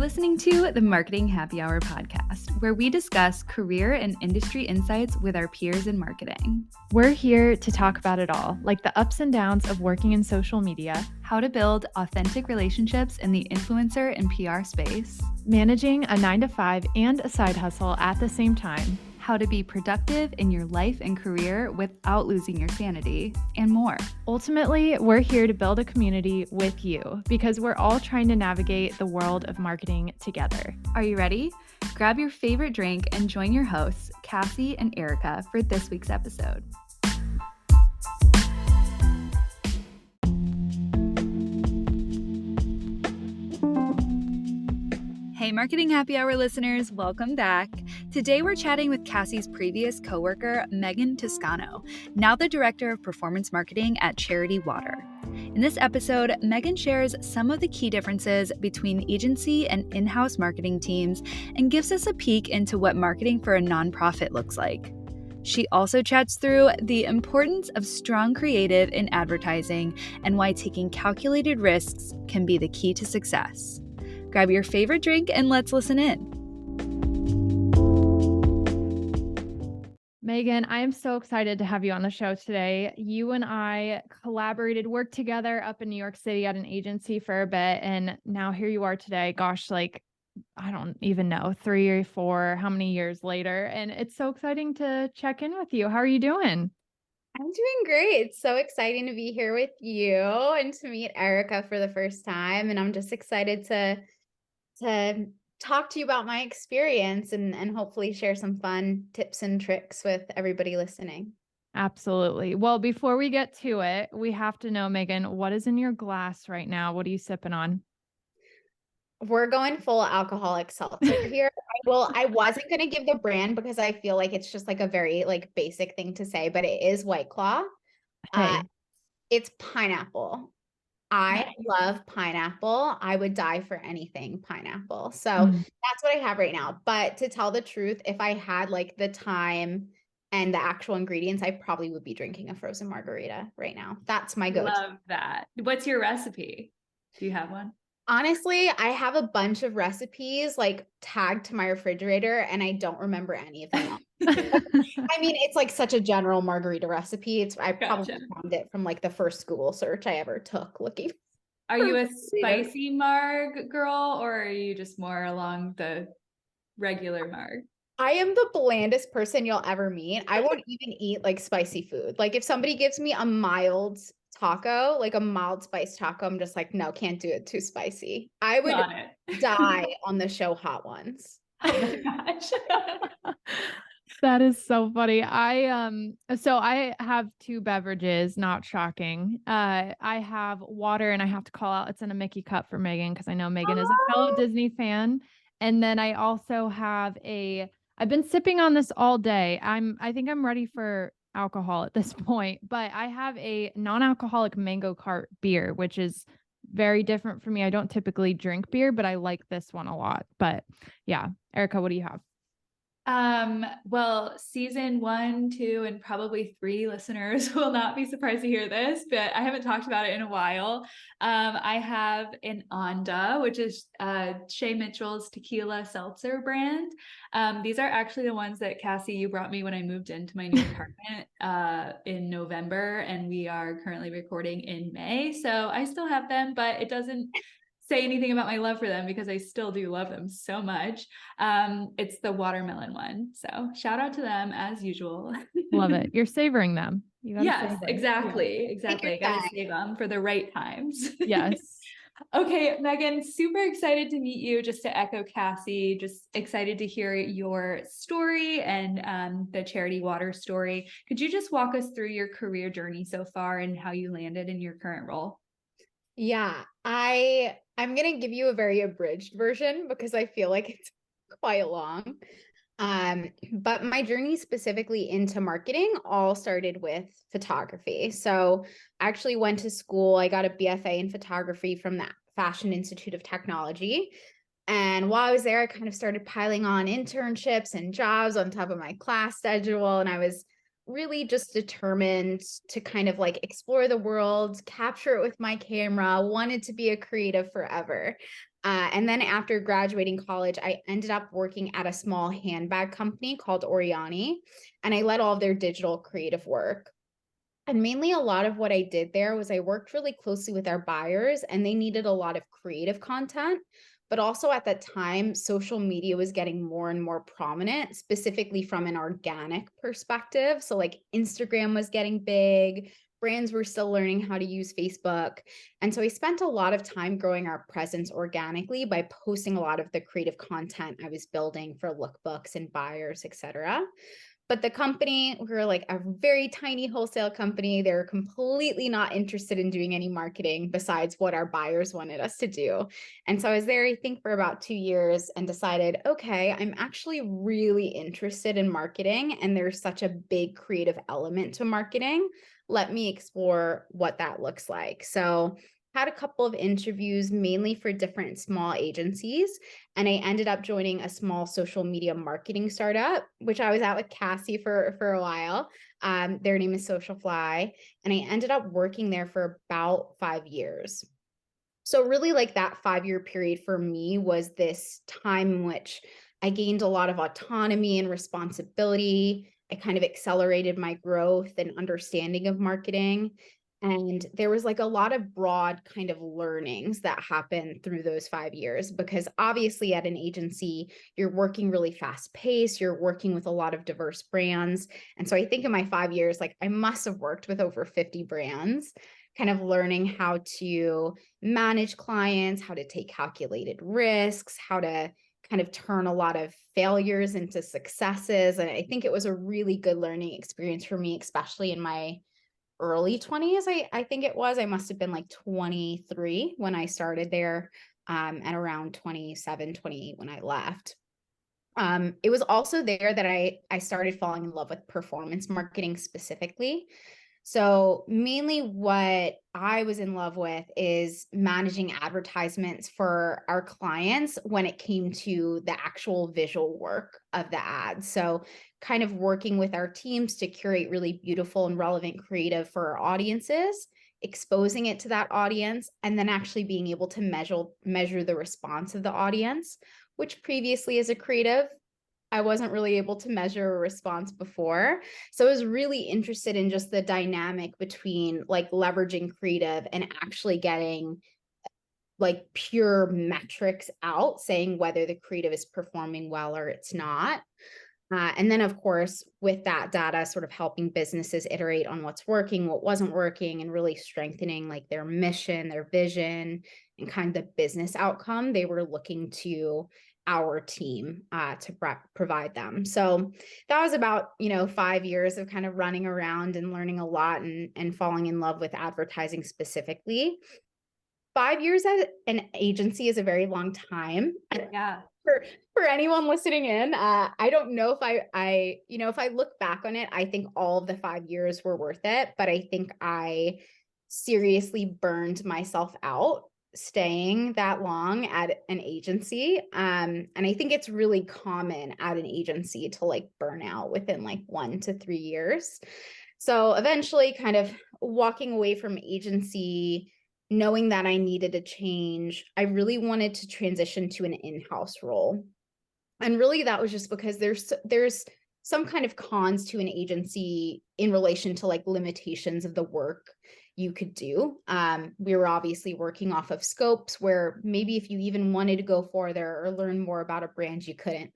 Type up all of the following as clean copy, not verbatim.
listening to the Marketing Happy Hour podcast, where we discuss career and industry insights with our peers in marketing. We're here to talk about it all, like the ups and downs of working in social media, how to build authentic relationships in the influencer and PR space, managing a 9-to-5 and a side hustle at the same time, how to be productive in your life and career without losing your sanity, and more. Ultimately, we're here to build a community with you because we're all trying to navigate the world of marketing together. Are you ready? Grab your favorite drink and join your hosts, Cassie and Erica, for this week's episode. Hey, Marketing Happy Hour listeners, welcome back. Today we're chatting with Cassie's previous coworker, Megan Toscano, now the Director of Performance Marketing at Charity Water. In this episode, Megan shares some of the key differences between agency and in-house marketing teams and gives us a peek into what marketing for a nonprofit looks like. She also chats through the importance of strong creative in advertising and why taking calculated risks can be the key to success. Grab your favorite drink and let's listen in. Megan, I am so excited to have you on the show today. You and I worked together up in New York City at an agency for a bit, and now here you are today. Gosh, I don't even know, 3 or 4, how many years later, and it's so exciting to check in with you. How are you doing? I'm doing great. It's so exciting to be here with you and to meet Erica for the first time, and I'm just excited to talk to you about my experience and hopefully share some fun tips and tricks with everybody listening. Absolutely. Well, before we get to it, we have to know, Megan, what is in your glass right now? What are you sipping on? We're going full alcoholic seltzer here. I wasn't going to give the brand because I feel like it's just like a very basic thing to say, but it is White Claw. Hey. It's pineapple. I love pineapple. I would die for anything pineapple. So that's what I have right now. But to tell the truth, if I had the time and the actual ingredients, I probably would be drinking a frozen margarita right now. That's my go-to. Love that. What's your recipe? Do you have one? Honestly, I have a bunch of recipes tagged to my refrigerator and I don't remember any of them. I mean, it's such a general margarita recipe. I probably found it from the first Google search I ever took looking. Are you a spicy marg girl or are you just more along the regular marg? I am the blandest person you'll ever meet. I won't even eat spicy food. If somebody gives me a mild taco, a mild spice taco, I'm just no, can't do it too spicy. I would die on the show Hot Ones. That is so funny. So I have 2 beverages, not shocking. I have water and I have to call out it's in a Mickey cup for Megan because I know Megan is a fellow Disney fan. And then I also have I've been sipping on this all day. I think I'm ready for alcohol at this point, but I have a non-alcoholic mango cart beer, which is very different for me. I don't typically drink beer, but I like this one a lot. But yeah, Erica, what do you have? Well, season 1, 2, and probably 3 listeners will not be surprised to hear this, but I haven't talked about it in a while. I have an Onda, which is Shay Mitchell's tequila seltzer brand. These are actually the ones that Cassie, you brought me when I moved into my new apartment in November, and we are currently recording in May. So I still have them, but it doesn't say anything about my love for them because I still do love them so much. It's the watermelon one. So shout out to them as usual. Love it. You're savoring them. Yes, exactly. Got to save them for the right times. Yes. Okay, Megan, super excited to meet you. Just to echo Cassie, just excited to hear your story and the Charity Water story. Could you just walk us through your career journey so far and how you landed in your current role? Yeah, I'm going to give you a very abridged version because I feel like it's quite long. But my journey specifically into marketing all started with photography. So I actually went to school. I got a BFA in photography from the Fashion Institute of Technology. And while I was there, I kind of started piling on internships and jobs on top of my class schedule. And I was really just determined to kind of like explore the world, capture it with my camera, wanted to be a creative forever. And then after graduating college, I ended up working at a small handbag company called Oriani, and I led all of their digital creative work. And mainly a lot of what I did there was I worked really closely with our buyers, and they needed a lot of creative content. But also at that time, social media was getting more and more prominent, specifically from an organic perspective. So like Instagram was getting big, brands were still learning how to use Facebook. And so I spent a lot of time growing our presence organically by posting a lot of the creative content I was building for lookbooks and buyers, et cetera. But the company, we were like a very tiny wholesale company. They were completely not interested in doing any marketing besides what our buyers wanted us to do. And so I was there, I think, for about 2 years and decided, okay, I'm actually really interested in marketing. And there's such a big creative element to marketing. Let me explore what that looks like. So had a couple of interviews, mainly for different small agencies. And I ended up joining a small social media marketing startup, which I was at with Cassie for a while. Their name is Social Fly. And I ended up working there for about 5 years. So really like that 5-year period for me was this time in which I gained a lot of autonomy and responsibility. I kind of accelerated my growth and understanding of marketing. And there was like a lot of broad kind of learnings that happened through those 5 years, because obviously at an agency, you're working really fast paced, you're working with a lot of diverse brands. And so I think in my 5 years, like I must have worked with over 50 brands, kind of learning how to manage clients, how to take calculated risks, how to kind of turn a lot of failures into successes. And I think it was a really good learning experience for me, especially in my early 20s. I think it was, I must have been like 23 when I started there, and around 27, 28 when I left. It was also there that I started falling in love with performance marketing specifically. So mainly what I was in love with is managing advertisements for our clients when it came to the actual visual work of the ads. So kind of working with our teams to curate really beautiful and relevant creative for our audiences, exposing it to that audience, and then actually being able to measure the response of the audience, which previously as a creative, I wasn't really able to measure a response before. So I was really interested in just the dynamic between like leveraging creative and actually getting like pure metrics out, saying whether the creative is performing well or it's not. And then, of course, with that data, sort of helping businesses iterate on what's working, what wasn't working, and really strengthening like their mission, their vision, and kind of the business outcome they were looking to our team to provide them. So that was about, 5 years of kind of running around and learning a lot and falling in love with advertising specifically. 5 years at an agency is a very long time. Yeah. For anyone listening in, I don't know if if I look back on it, I think all of the 5 years were worth it, but I think I seriously burned myself out staying that long at an agency. And I think it's really common at an agency to like burn out within like 1 to 3 years. So eventually kind of walking away from agency, knowing that I needed a change, I really wanted to transition to an in-house role. And really that was just because there's some kind of cons to an agency in relation to like limitations of the work you could do. We were obviously working off of scopes where maybe if you even wanted to go further or learn more about a brand, you couldn't.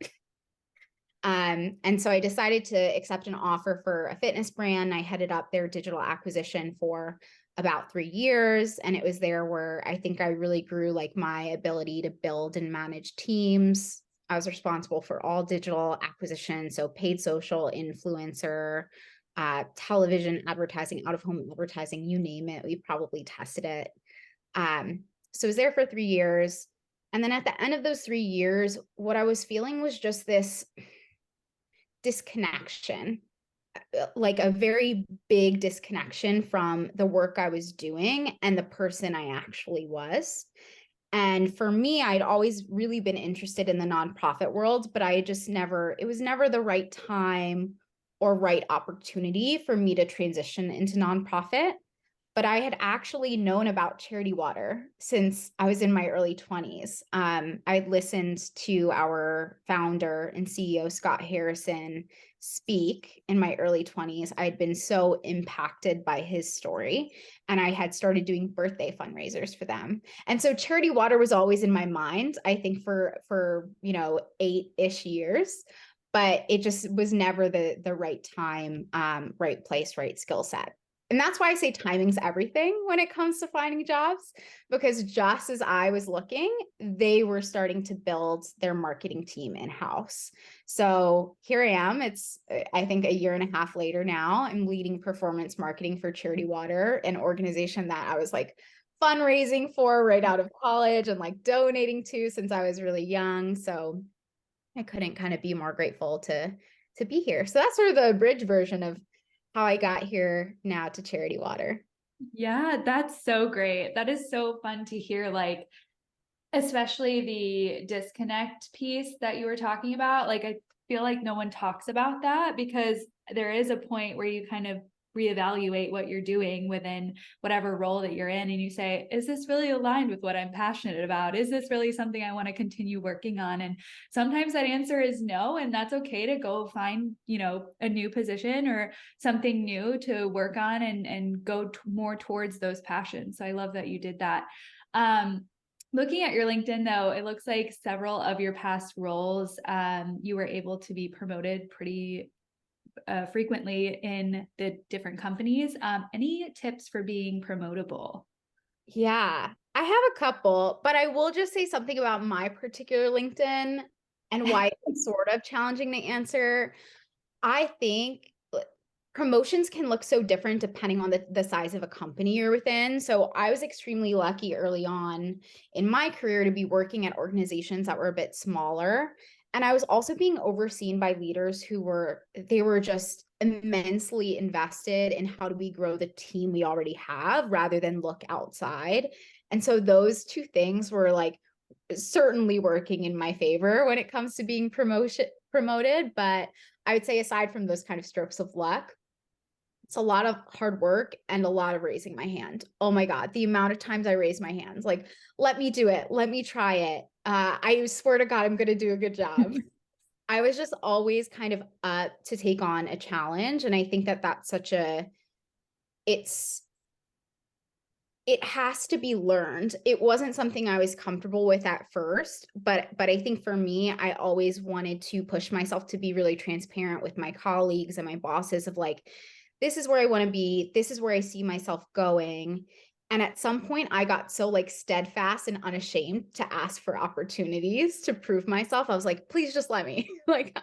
And so I decided to accept an offer for a fitness brand. I headed up their digital acquisition for about 3 years. And it was there where I think I really grew like my ability to build and manage teams. I was responsible for all digital acquisition, so paid social, influencer, television advertising, out-of-home advertising, you name it, we probably tested it. So I was there for 3 years. And then at the end of those 3 years, what I was feeling was just this disconnection, like a very big disconnection from the work I was doing and the person I actually was. And for me, I'd always really been interested in the nonprofit world, but I just never, it was never the right time or right opportunity for me to transition into nonprofit. But I had actually known about Charity Water since I was in my early 20s. I'd listened to our founder and CEO, Scott Harrison, speak in my early 20s. I'd been so impacted by his story, and I had started doing birthday fundraisers for them. And so Charity Water was always in my mind, I think for 8-ish years, but it just was never the right time, right place, right skill set. And that's why I say timing's everything when it comes to finding jobs, because just as I was looking, they were starting to build their marketing team in-house. So here I am. It's, I think, a year and a half later now. I'm leading performance marketing for Charity Water, an organization that I was like fundraising for right out of college and like donating to since I was really young. So I couldn't kind of be more grateful to be here. So that's sort of the bridge version of how I got here now to Charity Water. Yeah, that's so great. That is so fun to hear, like, especially the disconnect piece that you were talking about. Like, I feel like no one talks about that because there is a point where you kind of reevaluate what you're doing within whatever role that you're in. And you say, is this really aligned with what I'm passionate about? Is this really something I want to continue working on? And sometimes that answer is no. And that's okay to go find, a new position or something new to work on and go more towards those passions. So I love that you did that. Looking at your LinkedIn, though, it looks like several of your past roles, you were able to be promoted pretty frequently in the different companies. Any tips for being promotable? Yeah, I have a couple, but I will just say something about my particular LinkedIn and why it's sort of challenging to answer. I think promotions can look so different depending on the size of a company you're within. So I was extremely lucky early on in my career to be working at organizations that were a bit smaller. And I was also being overseen by leaders who were just immensely invested in how do we grow the team we already have rather than look outside. And so those two things were like certainly working in my favor when it comes to being promoted. But I would say aside from those kind of strokes of luck, it's a lot of hard work and a lot of raising my hand. Oh my God, the amount of times I raise my hands, like, let me do it. Let me try it. I swear to God, I'm going to do a good job. I was just always kind of up to take on a challenge. And I think that that's such it has to be learned. It wasn't something I was comfortable with at first, but I think for me, I always wanted to push myself to be really transparent with my colleagues and my bosses of like, this is where I want to be. This is where I see myself going. And at some point I got so like steadfast and unashamed to ask for opportunities to prove myself. I was like, please just let me, like,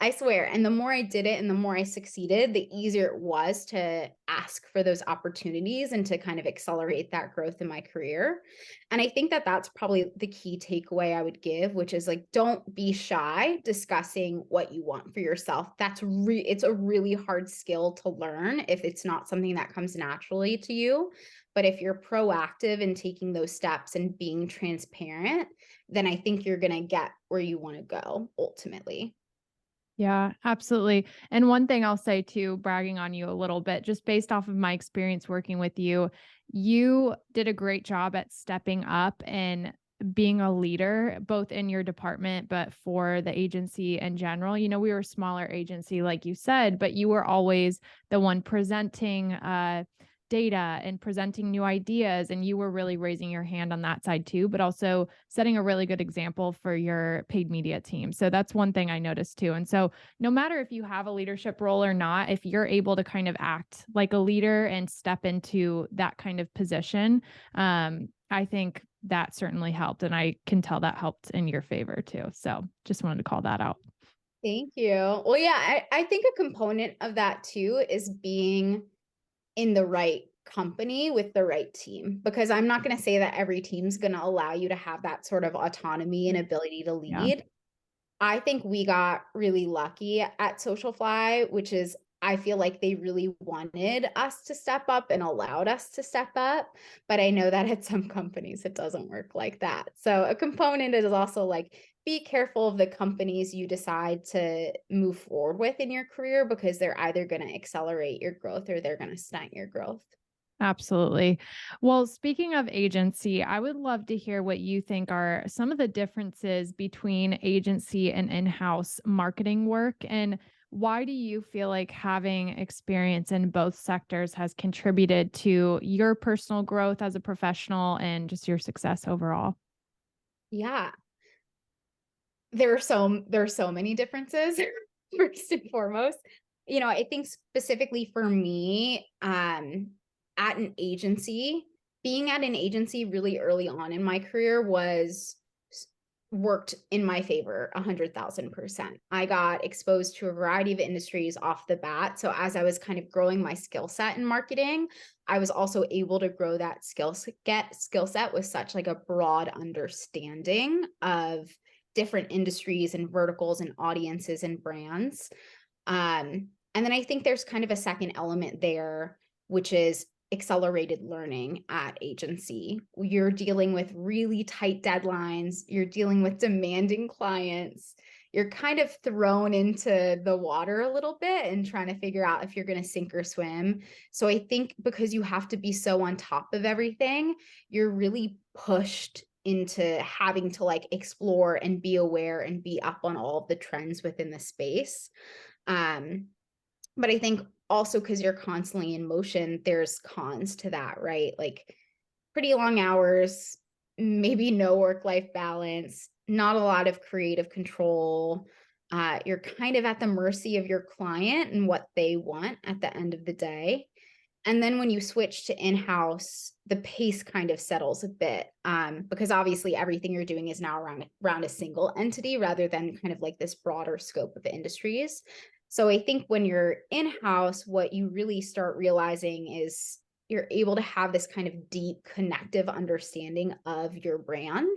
I swear. And the more I did it and the more I succeeded, the easier it was to ask for those opportunities and to kind of accelerate that growth in my career. And I think that that's probably the key takeaway I would give, which is like, don't be shy discussing what you want for yourself. It's a really hard skill to learn if it's not something that comes naturally to you. But if you're proactive in taking those steps and being transparent, then I think you're going to get where you want to go ultimately. Yeah, absolutely. And one thing I'll say too, bragging on you a little bit, just based off of my experience working with you, you did a great job at stepping up and being a leader, both in your department, but for the agency in general. We were a smaller agency, like you said, but you were always the one presenting data and presenting new ideas. And you were really raising your hand on that side too, but also setting a really good example for your paid media team. So that's one thing I noticed too. And so no matter if you have a leadership role or not, if you're able to kind of act like a leader and step into that kind of position, I think that certainly helped. And I can tell that helped in your favor too. So just wanted to call that out. Thank you. Well, yeah, I think a component of that too is being in the right company with the right team, because I'm not going to say that every team's going to allow you to have that sort of autonomy and ability to lead. Yeah. I think we got really lucky at Socialfly, which is, I feel like they really wanted us to step up and allowed us to step up. But I know that at some companies, it doesn't work like that. So a component is also like be careful of the companies you decide to move forward with in your career, because they're either going to accelerate your growth or they're going to stunt your growth. Absolutely. Well, speaking of agency, I would love to hear what you think are some of the differences between agency and in-house marketing work. And why do you feel like having experience in both sectors has contributed to your personal growth as a professional and just your success overall? Yeah, there are so many differences. First and foremost, I think specifically for me, at an agency, being at an agency really early on in my career worked in my favor 100,000%. I got exposed to a variety of industries off the bat. So as I was kind of growing my skill set in marketing, I was also able to grow that skill set with such like a broad understanding of different industries and verticals and audiences and brands. And then I think there's kind of a second element there, which is accelerated learning at agency. You're dealing with really tight deadlines, you're dealing with demanding clients, you're kind of thrown into the water a little bit and trying to figure out if you're going to sink or swim. So I think because you have to be so on top of everything, you're really pushed into having to like explore and be aware and be up on all of the trends within the space. But I think also because you're constantly in motion, there's cons to that, right? Like pretty long hours, maybe no work-life balance, not a lot of creative control. You're kind of at the mercy of your client and what they want at the end of the day. And then when you switch to in-house, the pace kind of settles a bit, because obviously everything you're doing is now around a single entity rather than kind of like this broader scope of industries. So I think when you're in-house, what you really start realizing is you're able to have this kind of deep connective understanding of your brand.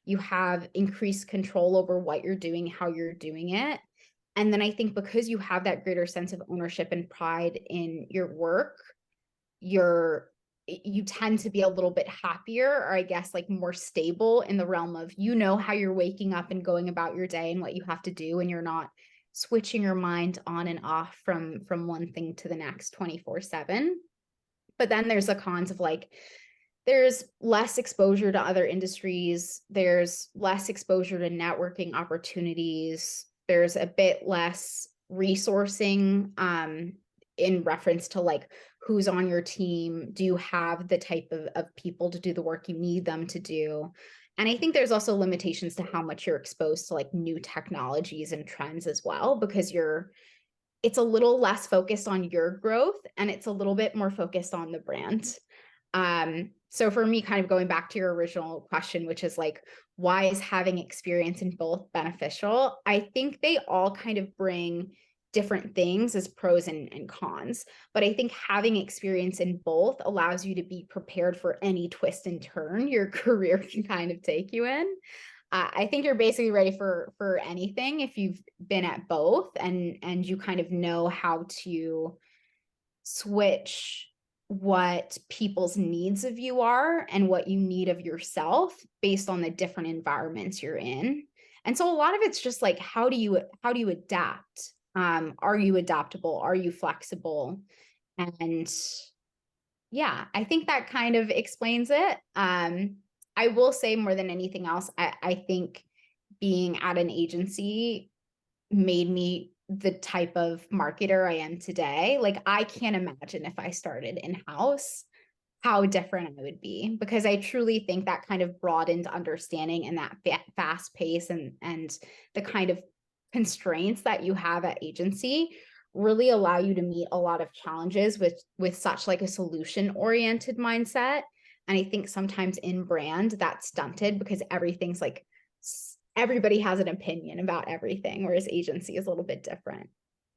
You have increased control over what you're doing, how you're doing it. And then I think because you have that greater sense of ownership and pride in your work, you tend to be a little bit happier, or I guess like more stable in the realm of, how you're waking up and going about your day and what you have to do, and you're not switching your mind on and off from one thing to the next 24/7. But then there's the cons of like, there's less exposure to other industries, there's less exposure to networking opportunities, there's a bit less resourcing in reference to like who's on your team. Do you have the type of people to do the work you need them to do? And I think there's also limitations to how much you're exposed to like new technologies and trends as well, because it's a little less focused on your growth and it's a little bit more focused on the brand. So for me, kind of going back to your original question, which is like, why is having experience in both beneficial? I think they all kind of bring different things as pros and cons. But I think having experience in both allows you to be prepared for any twist and turn your career can kind of take you in. I think you're basically ready for anything if you've been at both and you kind of know how to switch what people's needs of you are and what you need of yourself based on the different environments you're in. And so a lot of it's just like, how do you adapt? Are you adaptable? Are you flexible? And yeah, I think that kind of explains it. I will say more than anything else, I think being at an agency made me the type of marketer I am today. Like I can't imagine if I started in-house how different I would be, because I truly think that kind of broadened understanding and that fast pace and the kind of constraints that you have at agency really allow you to meet a lot of challenges with such like a solution oriented mindset. And I think sometimes in brand that's stunted because everything's like, everybody has an opinion about everything, whereas agency is a little bit different.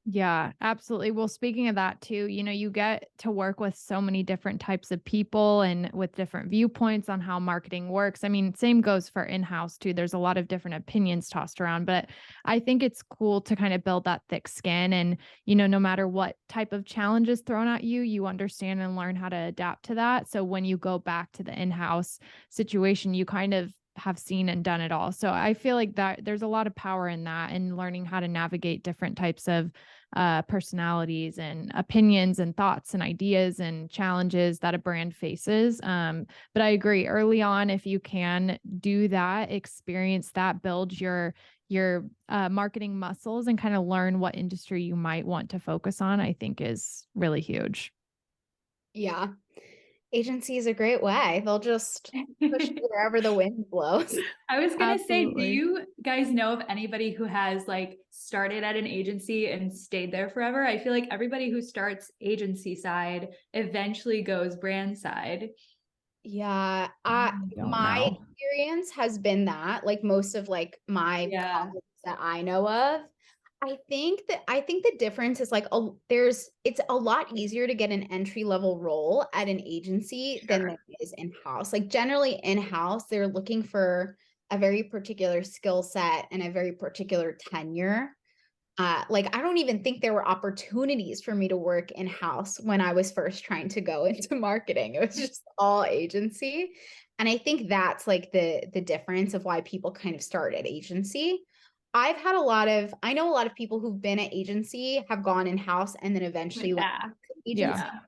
Yeah, absolutely. Well, speaking of that too, you get to work with so many different types of people and with different viewpoints on how marketing works. I mean, same goes for in-house too. There's a lot of different opinions tossed around, but I think it's cool to kind of build that thick skin and, no matter what type of challenge is thrown at you, you understand and learn how to adapt to that. So when you go back to the in-house situation, you kind of have seen and done it all. So I feel like that there's a lot of power in that, and learning how to navigate different types of personalities and opinions and thoughts and ideas and challenges that a brand faces. But I agree, early on, if you can do that, experience that, build your marketing muscles and kind of learn what industry you might want to focus on, I think is really huge. Yeah. Agency is a great way. They'll just push you wherever the wind blows. I was gonna say, do Absolutely. you guys know of anybody who has like started at an agency and stayed there forever? I feel like everybody who starts agency side eventually goes brand side. Yeah, Don't my know. experience has been that, like most of like my Yeah. colleagues that I know of, I think the difference is like it's a lot easier to get an entry level role at an agency than Sure. it is in-house. Like generally in-house, they're looking for a very particular skill set and a very particular tenure. Like I don't even think there were opportunities for me to work in-house when I was first trying to go into marketing. It was just all agency. And I think that's like the difference of why people kind of start at agency. I know a lot of people who've been at agency have gone in-house and then eventually went Yeah. to agency. Yeah.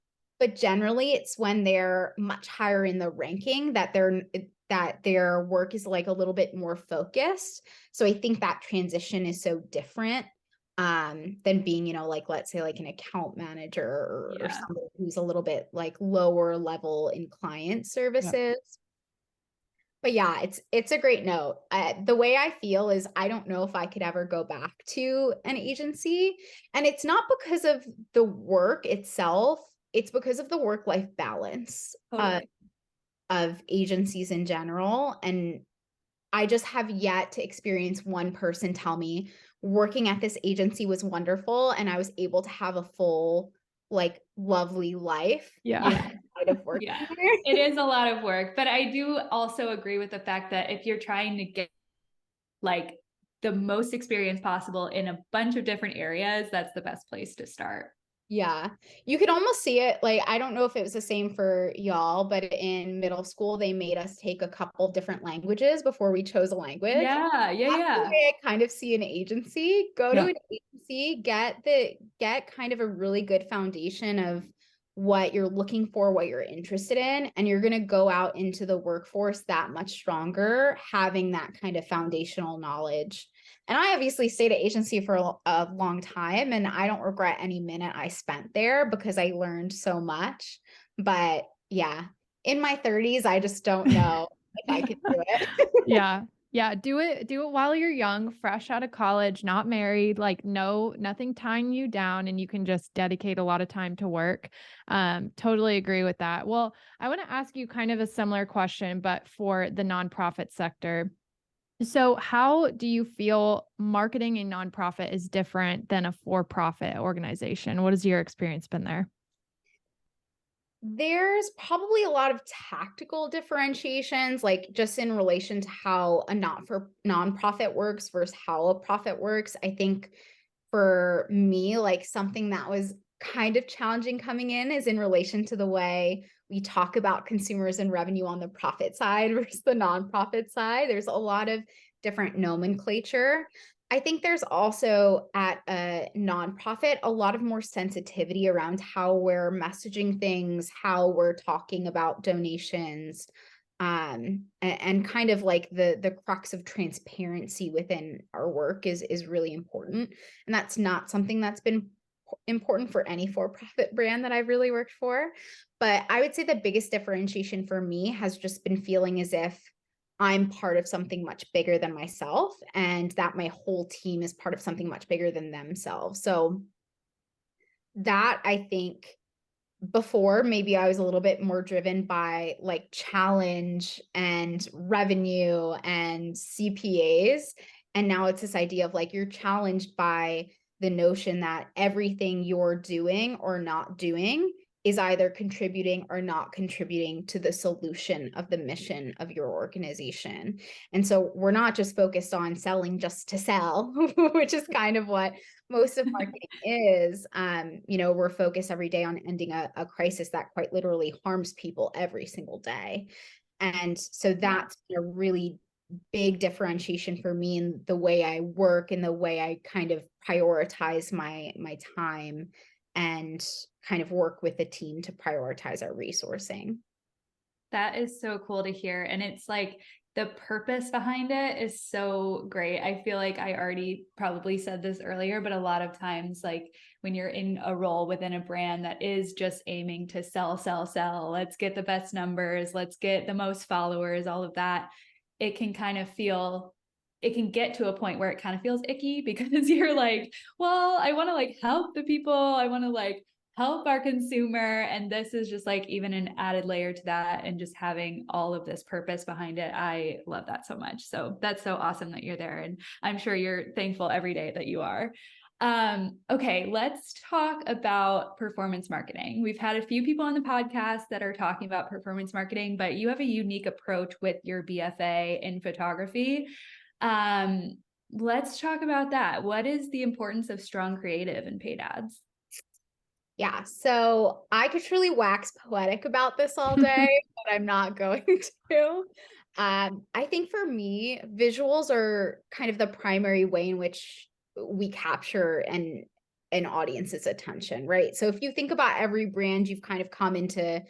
But generally it's when they're much higher in the ranking that their work is like a little bit more focused. So I think that transition is so different than being, like let's say like an account manager or Yeah. somebody who's a little bit like lower level in client services. But yeah, it's a great note. The way I feel is I don't know if I could ever go back to an agency, and it's not because of the work itself, it's because of the work-life balance Totally. of agencies in general. And I just have yet to experience one person tell me working at this agency was wonderful and I was able to have a full, like, lovely life. Yeah. Outside of working Yeah. there. It is a lot of work, but I do also agree with the fact that if you're trying to get like the most experience possible in a bunch of different areas, that's the best place to start. Yeah. You could almost see it, like, I don't know if it was the same for y'all, but in middle school, they made us take a couple different languages before we chose a language. Yeah, That's the way I kind of see an agency. Go to an agency, get kind of a really good foundation of what you're looking for, what you're interested in, and you're going to go out into the workforce that much stronger, having that kind of foundational knowledge. And I obviously stayed at agency for a long time, and I don't regret any minute I spent there because I learned so much. But yeah, in my 30s, I just don't know if I could do it. Yeah. Yeah. Do it while you're young, fresh out of college, not married, like nothing tying you down, and you can just dedicate a lot of time to work. Totally agree with that. Well, I want to ask you kind of a similar question, but for the nonprofit sector. So how do you feel marketing a nonprofit is different than a for-profit organization? What has your experience been there? There's probably a lot of tactical differentiations, like just in relation to how a nonprofit works versus how a profit works. I think for me, like something that was kind of challenging coming in is in relation to the way we talk about consumers and revenue on the profit side versus the nonprofit side. There's a lot of different nomenclature. I think there's also at a nonprofit a lot of more sensitivity around how we're messaging things, how we're talking about donations, and kind of like the crux of transparency within our work is really important. And that's not something that's been important for any for-profit brand that I've really worked for. But I would say the biggest differentiation for me has just been feeling as if I'm part of something much bigger than myself, and that my whole team is part of something much bigger than themselves. So that, I think, before maybe I was a little bit more driven by like challenge and revenue and CPAs. And now it's this idea of like you're challenged by the notion that everything you're doing or not doing is either contributing or not contributing to the solution of the mission of your organization. And so we're not just focused on selling just to sell, which is kind of what most of marketing is. We're focused every day on ending a crisis that quite literally harms people every single day. And so that's been a really big differentiation for me in the way I work and the way I kind of prioritize my time and kind of work with the team to prioritize our resourcing. That is so cool to hear. And it's like the purpose behind it is so great. I feel like I already probably said this earlier, but a lot of times, like when you're in a role within a brand that is just aiming to sell, let's get the best numbers, let's get the most followers, all of that, it can kind of feel, it can get to a point where it kind of feels icky because you're like, well, I want to like help the people. I want to like help our consumer. And this is just like even an added layer to that, and just having all of this purpose behind it. I love that so much. So that's so awesome that you're there. And I'm sure you're thankful every day that you are. Okay, let's talk about performance marketing. We've had a few people on the podcast that are talking about performance marketing, but you have a unique approach with your BFA in photography. Let's talk about that. What is the importance of strong creative in paid ads? Yeah, so I could truly wax poetic about this all day, but I'm not going to. I think for me, visuals are kind of the primary way in which we capture an audience's attention, right? So if you think about every brand you've kind of come into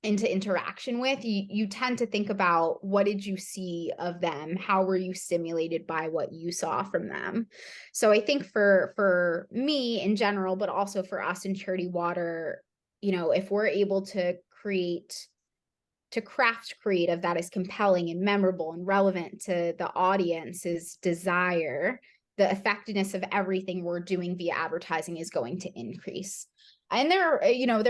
interaction with, you tend to think about, what did you see of them? How were you stimulated by what you saw from them? So I think for me in general, but also for us in Charity Water, if we're able to craft creative that is compelling and memorable and relevant to the audience's desire, the effectiveness of everything we're doing via advertising is going to increase. And there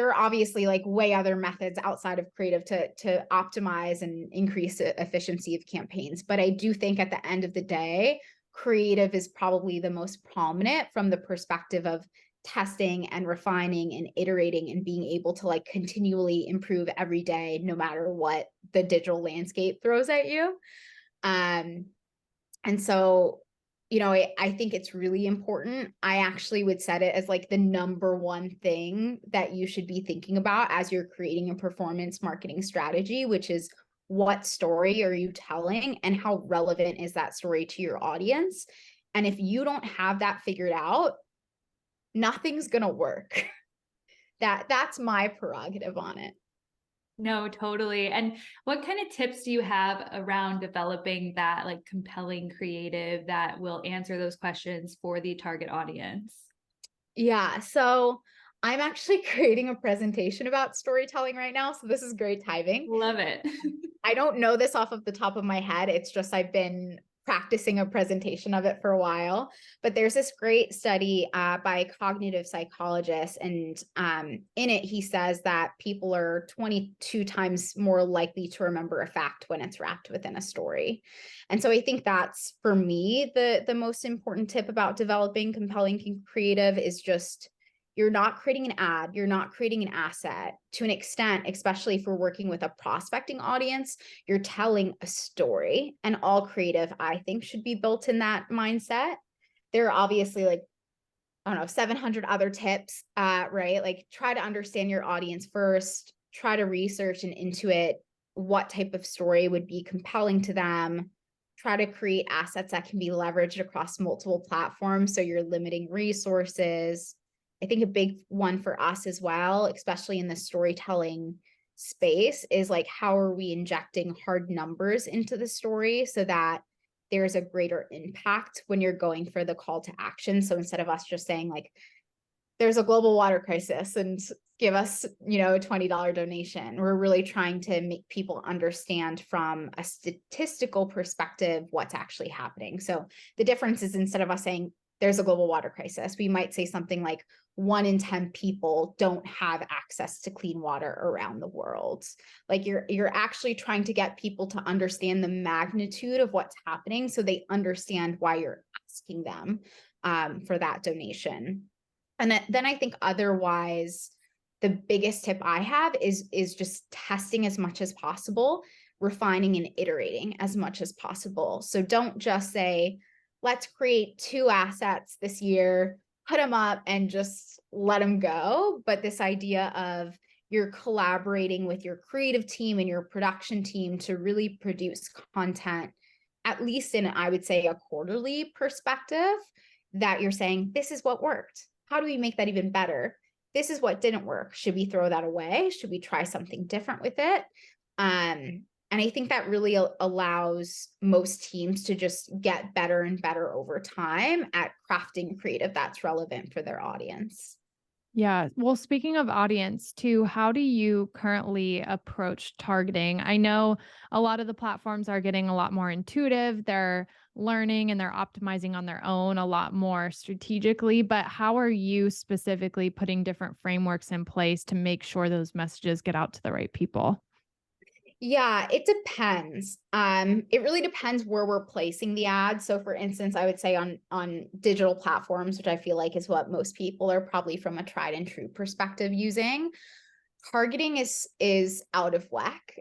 are obviously like way other methods outside of creative to optimize and increase the efficiency of campaigns. But I do think at the end of the day, creative is probably the most prominent from the perspective of testing and refining and iterating and being able to like continually improve every day, no matter what the digital landscape throws at you. And so I think it's really important. I actually would set it as like the number one thing that you should be thinking about as you're creating a performance marketing strategy, which is, what story are you telling and how relevant is that story to your audience? And if you don't have that figured out, nothing's going to work. That's my prerogative on it. No, totally. And what kind of tips do you have around developing that like compelling creative that will answer those questions for the target audience? Yeah, so I'm actually creating a presentation about storytelling right now. So this is great timing. Love it. I don't know this off of the top of my head. It's just I've been practicing a presentation of it for a while. But there's this great study by a cognitive psychologist. And in it, he says that people are 22 times more likely to remember a fact when it's wrapped within a story. And so I think that's, for me, the most important tip about developing compelling creative is just, you're not creating an ad, you're not creating an asset. To an extent, especially if we're working with a prospecting audience, you're telling a story, and all creative, I think, should be built in that mindset. There are obviously 700 other tips, right? Like, try to understand your audience first, try to research and intuit what type of story would be compelling to them. Try to create assets that can be leveraged across multiple platforms, so you're limiting resources. I think a big one for us as well, especially in the storytelling space, is like, how are we injecting hard numbers into the story so that there's a greater impact when you're going for the call to action? So instead of us just saying like, there's a global water crisis and give us, a $20 donation, we're really trying to make people understand from a statistical perspective what's actually happening. So the difference is, instead of us saying there's a global water crisis, we might say something like 1 in 10 people don't have access to clean water around the world. Like, you're actually trying to get people to understand the magnitude of what's happening, so they understand why you're asking them for that donation. And then I think otherwise, the biggest tip I have is just testing as much as possible, refining and iterating as much as possible. So don't just say, let's create 2 assets this year, put them up and just let them go. But this idea of, you're collaborating with your creative team and your production team to really produce content, at least in, I would say, a quarterly perspective, that you're saying, this is what worked. How do we make that even better? This is what didn't work. Should we throw that away? Should we try something different with it? And I think that really allows most teams to just get better and better over time at crafting creative that's relevant for their audience. Yeah. Well, speaking of audience too, how do you currently approach targeting? I know a lot of the platforms are getting a lot more intuitive. They're learning and they're optimizing on their own a lot more strategically, but how are you specifically putting different frameworks in place to make sure those messages get out to the right people? Yeah, it depends. It really depends where we're placing the ads. So for instance, I would say on digital platforms, which I feel like is what most people are probably from a tried and true perspective using, targeting is out of whack.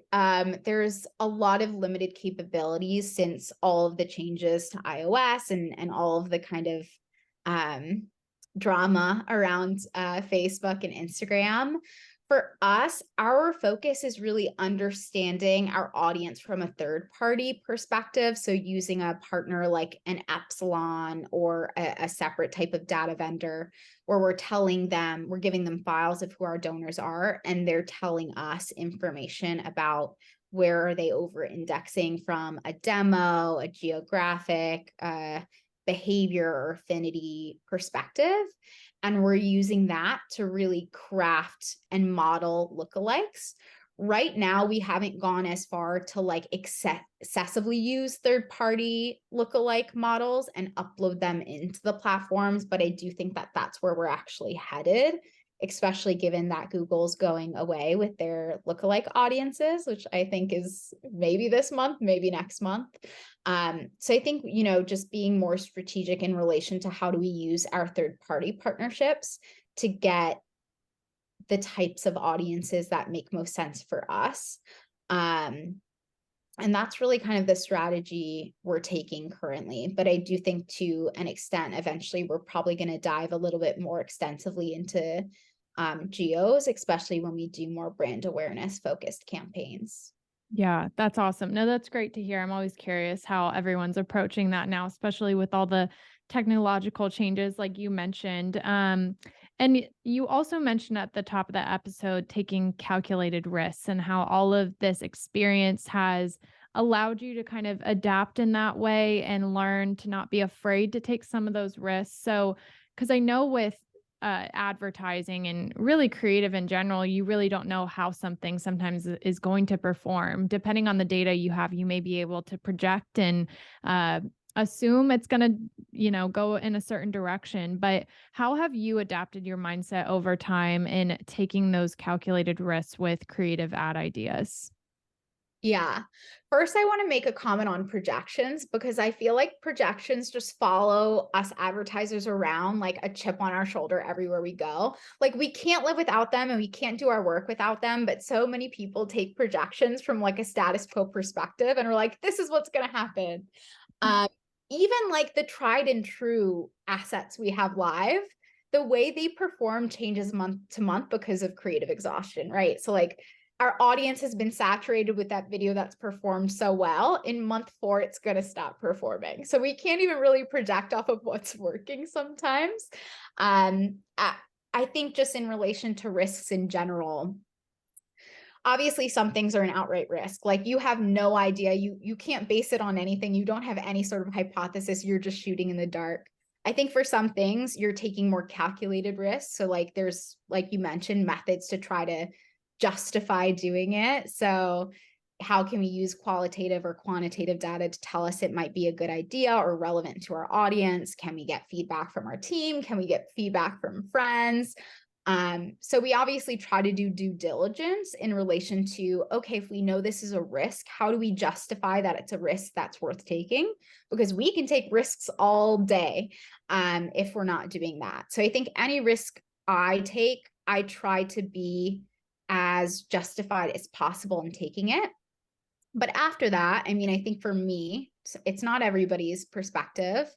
There's a lot of limited capabilities since all of the changes to iOS and all of the kind of drama around Facebook and Instagram. For us, our focus is really understanding our audience from a third-party perspective. So using a partner like an Epsilon or a separate type of data vendor, where we're giving them files of who our donors are, and they're telling us information about where are they over-indexing from a demo, a geographic, behavior or affinity perspective. And we're using that to really craft and model lookalikes. Right now, we haven't gone as far to like excessively use third-party lookalike models and upload them into the platforms, but I do think that that's where we're actually headed, especially given that Google's going away with their lookalike audiences, which I think is maybe this month, maybe next month. So I think, just being more strategic in relation to how do we use our third-party partnerships to get the types of audiences that make most sense for us. And that's really kind of the strategy we're taking currently. But I do think to an extent, eventually, we're probably going to dive a little bit more extensively into geos, especially when we do more brand awareness focused campaigns. Yeah, that's awesome. No, that's great to hear. I'm always curious how everyone's approaching that now, especially with all the technological changes like you mentioned. And you also mentioned at the top of the episode taking calculated risks and how all of this experience has allowed you to kind of adapt in that way and learn to not be afraid to take some of those risks. So, because I know with advertising and really creative in general, you really don't know how something sometimes is going to perform. Depending on the data you have, you may be able to project and assume it's going to, go in a certain direction. But how have you adapted your mindset over time in taking those calculated risks with creative ad ideas? Yeah. First, I want to make a comment on projections because I feel like projections just follow us advertisers around like a chip on our shoulder everywhere we go. Like we can't live without them and we can't do our work without them. But so many people take projections from like a status quo perspective and are like, this is what's going to happen. Even like the tried and true assets we have live, the way they perform changes month to month because of creative exhaustion, right? So like our audience has been saturated with that video that's performed so well. In month 4, it's going to stop performing. So we can't even really project off of what's working sometimes. I think just in relation to risks in general, obviously some things are an outright risk. Like you have no idea, you can't base it on anything. You don't have any sort of hypothesis. You're just shooting in the dark. I think for some things you're taking more calculated risks. So like there's, like you mentioned, methods to try to justify doing it. So how can we use qualitative or quantitative data to tell us it might be a good idea or relevant to our audience? Can we get feedback from our team? Can we get feedback from friends? So we obviously try to do due diligence in relation to, okay, if we know this is a risk, how do we justify that it's a risk that's worth taking? Because we can take risks all day if we're not doing that. So I think any risk I take, I try to be as justified as possible in taking it. But after that, I mean, I think for me, it's not everybody's perspective,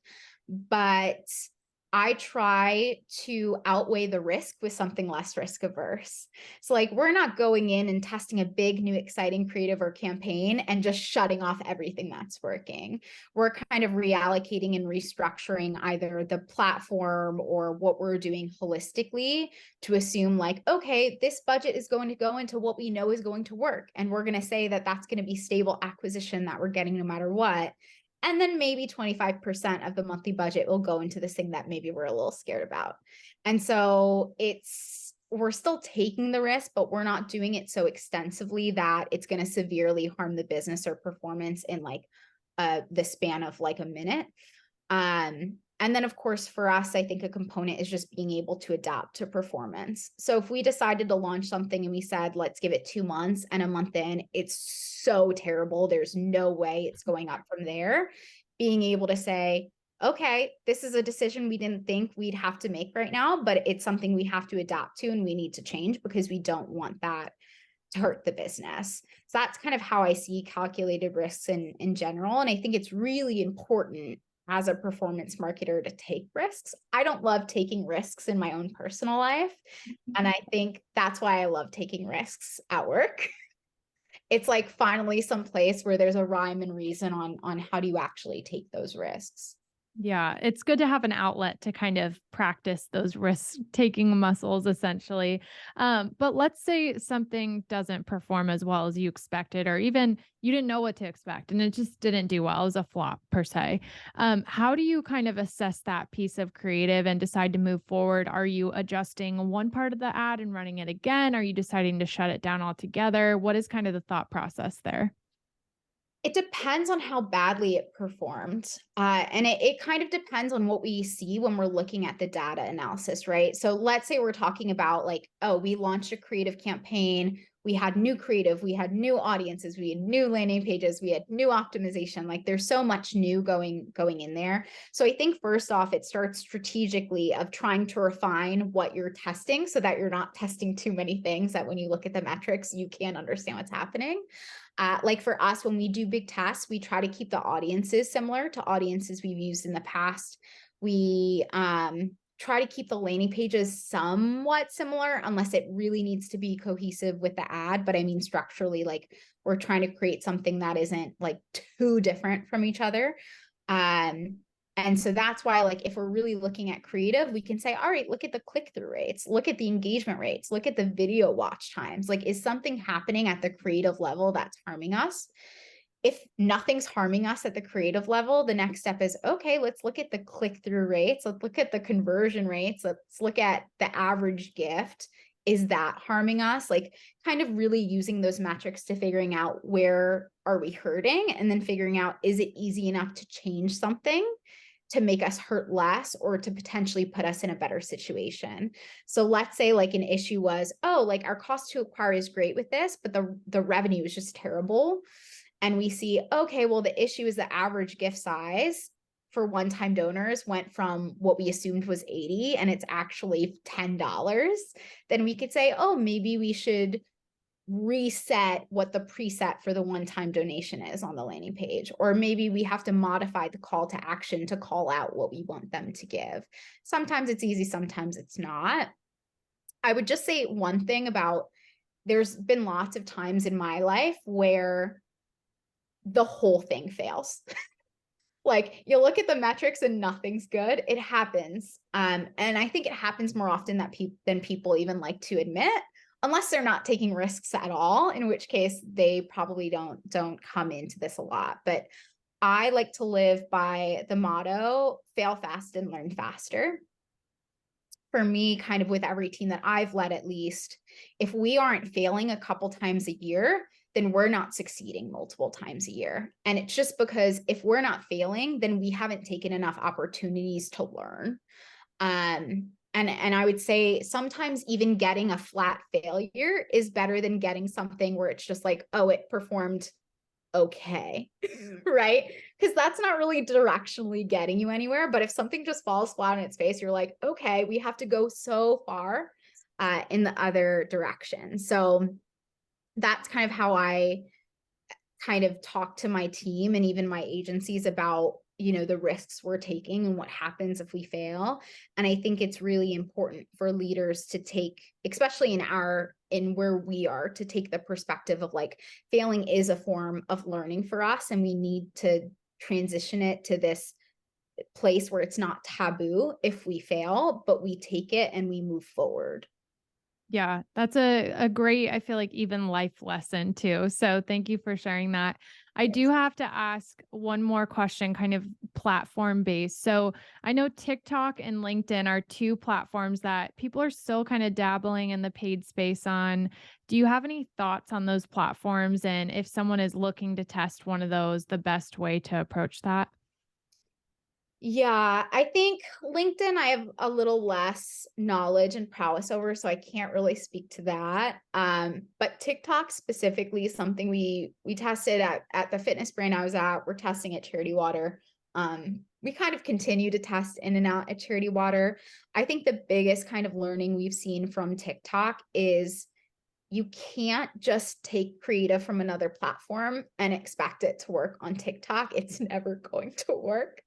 but I try to outweigh the risk with something less risk averse. So like, we're not going in and testing a big new exciting creative or campaign and just shutting off everything that's working. We're kind of reallocating and restructuring either the platform or what we're doing holistically to assume like, okay, this budget is going to go into what we know is going to work. And we're going to say that that's going to be stable acquisition that we're getting no matter what. And then maybe 25% of the monthly budget will go into this thing that maybe we're a little scared about. And so we're still taking the risk, but we're not doing it so extensively that it's going to severely harm the business or performance in like the span of like a minute. And then of course, for us, I think a component is just being able to adapt to performance. So if we decided to launch something and we said, let's give it 2 months, and a month in, it's so terrible, there's no way it's going up from there. Being able to say, okay, this is a decision we didn't think we'd have to make right now, but it's something we have to adapt to and we need to change because we don't want that to hurt the business. So that's kind of how I see calculated risks in general. And I think it's really important as a performance marketer to take risks. I don't love taking risks in my own personal life. And I think that's why I love taking risks at work. It's like finally some place where there's a rhyme and reason on how do you actually take those risks. Yeah, it's good to have an outlet to kind of practice those risk-taking muscles, essentially. But let's say something doesn't perform as well as you expected, or even you didn't know what to expect and it just didn't do well. It was a flop per se. How do you kind of assess that piece of creative and decide to move forward? Are you adjusting one part of the ad and running it again? Are you deciding to shut it down altogether? What is kind of the thought process there? It depends on how badly it performed. And it kind of depends on what we see when we're looking at the data analysis, right? So let's say we're talking about like, oh, we launched a creative campaign. We had new creative, we had new audiences, we had new landing pages, we had new optimization. Like there's so much new going in there. So I think first off, it starts strategically of trying to refine what you're testing so that you're not testing too many things that when you look at the metrics, you can't understand what's happening. Like for us, when we do big tests, we try to keep the audiences similar to audiences we've used in the past. We try to keep the landing pages somewhat similar unless it really needs to be cohesive with the ad. But I mean, structurally, like we're trying to create something that isn't like too different from each other. And so that's why, like, if we're really looking at creative, we can say, all right, look at the click-through rates, look at the engagement rates, look at the video watch times. Like, is something happening at the creative level that's harming us? If nothing's harming us at the creative level, the next step is, okay, let's look at the click-through rates. Let's look at the conversion rates. Let's look at the average gift. Is that harming us? Like kind of really using those metrics to figuring out where are we hurting and then figuring out, is it easy enough to change something to make us hurt less or to potentially put us in a better situation. So let's say like an issue was, oh, like our cost to acquire is great with this, but the revenue is just terrible. And we see, okay, well, the issue is the average gift size for one-time donors went from what we assumed was 80 and it's actually $10. Then we could say, oh, maybe we should reset what the preset for the one-time donation is on the landing page. Or maybe we have to modify the call to action to call out what we want them to give. Sometimes it's easy, sometimes it's not. I would just say one thing about, there's been lots of times in my life where the whole thing fails. Like you look at the metrics and nothing's good. It happens. And I think it happens more often than people even like to admit, unless they're not taking risks at all, in which case they probably don't come into this a lot. But I like to live by the motto, fail fast and learn faster. For me, kind of with every team that I've led, at least, if we aren't failing a couple times a year, then we're not succeeding multiple times a year. And it's just because if we're not failing, then we haven't taken enough opportunities to learn. And I would say sometimes even getting a flat failure is better than getting something where it's just like, oh, it performed okay, right? Because that's not really directionally getting you anywhere. But if something just falls flat on its face, you're like, okay, we have to go so far in the other direction. So that's kind of how I kind of talk to my team and even my agencies about, the risks we're taking and what happens if we fail. And I think it's really important for leaders to take, especially in where we are, to take the perspective of like, failing is a form of learning for us, and we need to transition it to this place where it's not taboo if we fail, but we take it and we move forward. Yeah, that's a great, I feel like, even life lesson too. So thank you for sharing that. I do have to ask one more question, kind of platform based. So I know TikTok and LinkedIn are two platforms that people are still kind of dabbling in the paid space on. Do you have any thoughts on those platforms? And if someone is looking to test one of those, the best way to approach that? Yeah, I think LinkedIn, I have a little less knowledge and prowess over, so I can't really speak to that. But TikTok specifically is something we tested at the fitness brand I was at. We're testing at Charity Water. We kind of continue to test in and out at Charity Water. I think the biggest kind of learning we've seen from TikTok is you can't just take creative from another platform and expect it to work on TikTok. It's never going to work.